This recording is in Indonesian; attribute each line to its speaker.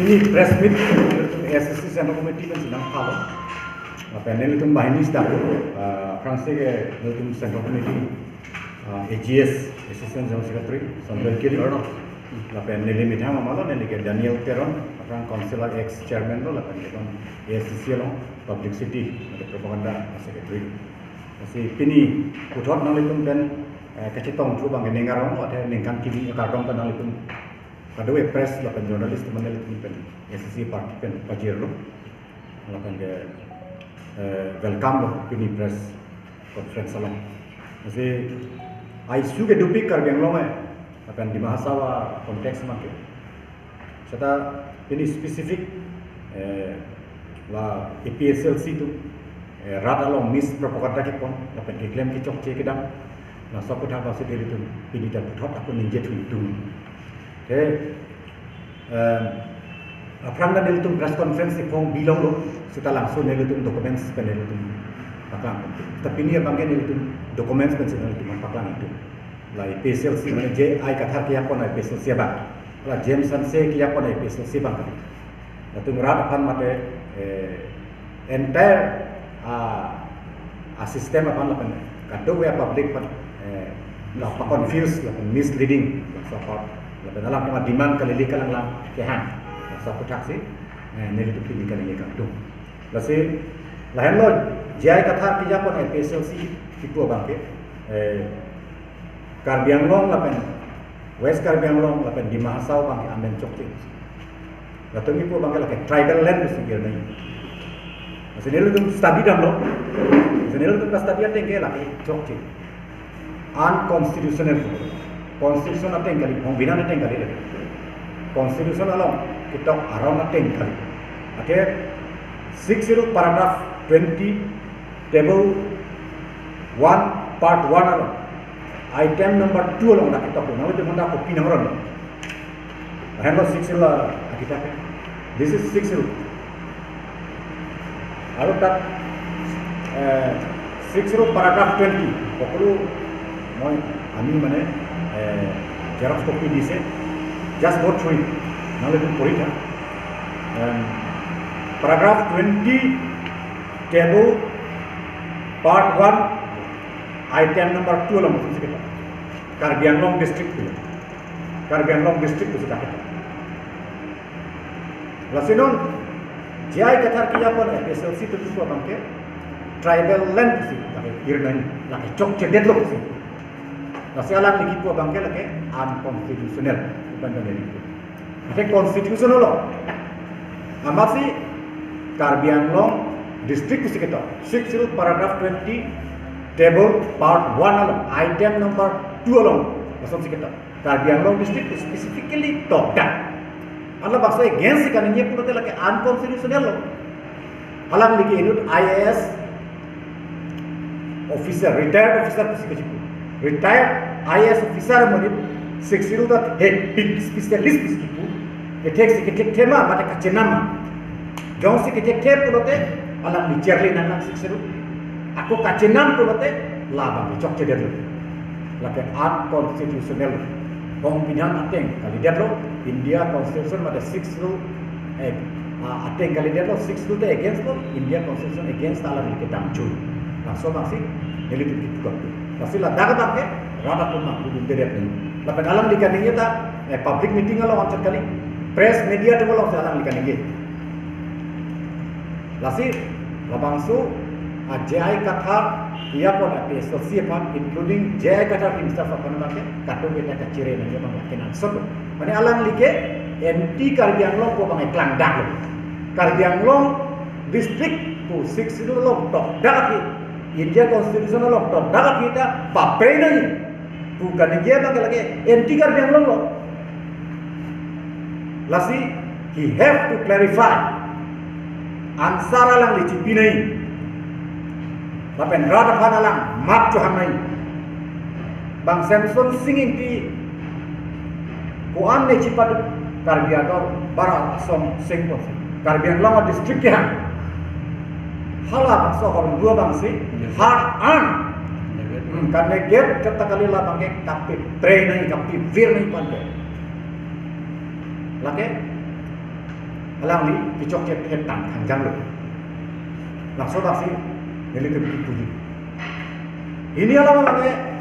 Speaker 1: ini press meet SSC Central Committee kan sedang hal. Panel itu bahini sedang Francis itu Central Committee AGS Assistant General Secretary Sandra Kiri orang. Panel ini macam mana? Panel ini Daniel Teron, orang Councilor ex Chairman lo, panel itu ASCC lo, Publicity Propaganda Secretary. Jadi ini putar nang itu dan kecitong tu bang nengarong ada nengkan kiri kadang nang itu kadang press lah jurnalis teman itu pen SSC party pen pajero lah ke welcome lo ini press conference lah. Jadi isu ke dupi kar yang lo akan di bahasa konteks makin. Serta ini spesifik lah EPSLC itu rada long miss propaganda ke pon dapat klaim ke cok cek kedam na saput ha bahasa diri tu pilih dan putot aku ninja tu itu aprang dan itu press conference pon bilang lo sudah langsung nelu tu dokumen penel itu pakang tapi ni bangken itu dokumen penel itu pakang itu lah PSLC mana J I kata kia pon PSLC bang lah Jameson se kia pon PSLC bang itu ngerat akan mate entire sistem apa lah kadang we public lah confused lah misleading support lah dalam nama demand kali kalang lah kehan support taksi nilai tu pilih kali kadang lah si lain lo jai kathar kerja pun PSLC itu abang ke Karbiang Long lah West Karbiang Long lah di Mahasau bang amben cokti lah tu ni pun bang lah tribal land mesti dia ni. Senil itu study dah lo, senil itu study apa yang kelak cokci, unconstitutional, constitutional apa yang kali, pembinaan apa yang kali, constitutional lo kita around apa yang kali, okay, 60 paragraph 20 table 1 part 1 lo, item number 2 lo nak kita pun, nama itu mana kopi nombor lo, hendak 60 lah kita, this is 60. Lalu tak 60 paragraph 20 pokoknya mau kami mana xerox copy dice just go through it nalu itu puri kan paragraph 20 table part 1 item number 2 lah maksud kita Karbi Anglong district tu Karbi Anglong district tu sudah kita lasinon jai kathar kiya pon PSLC tu tu abang ke tribal land si laki irnan laki cok cedet lo si nasi alam lagi tu abang ke laki unconstitutional bukan dari itu laki constitutional lo amat si Karbi Anglong district si kita 60 paragraph 20 table part 1 lo item number 2 lo maksud si kita Karbi Anglong district specifically top down Allah bahasa against kan ini pun adalah unconstitutional lo. Alam lagi ini IAS officer, retired officer tu sih retired IAS officer mungkin 60 dah head specialist begitu. Ketek tema mata kacenama. Jauh sih ketek pun ada alam dicerlin anak 60. Aku kacenam pun ada laba cok ceder lo. Lagi unconstitutional. Pembinaan ateng kali dia lo India Constitution ada 6 rule ateng kali dia lo 6 rule tu against lo India Constitution against alam kita damcul langsung masih nilai itu juga masih lah dah kata ke rada pun mak bukan dia ni lepas alam dikandungnya tak public meeting lo wajar kali press media tu lo alam dikandungnya masih labangsu ajai kata ia pun PSLC apa, including jaya kata minister apa nama ke, katu kita kacire nanti bang kenan solo. Mana alang like anti Karbi Anglong ko bang iklang dak lo. Karbi Anglong district tu 6 lo top dak ki. India Constitution lo top dak kita papre nahi. Bukan dia bang lagi anti Karbi Anglong lo. Lasi he have to clarify. Ansara lang licipi nahi. Lapen rada phana lang map cho hamai bang Samson singing ti kuan ne cipat Karbi Anglong bara som singpon Karbi Anglong district ke han hala so hor dua bang si hard an karena get kata kali lah bang kapi train nahi kapi vir nahi pande lake alangni kicok ket het tang tangjang lo lakso baksi nelitum tuju ini alama lange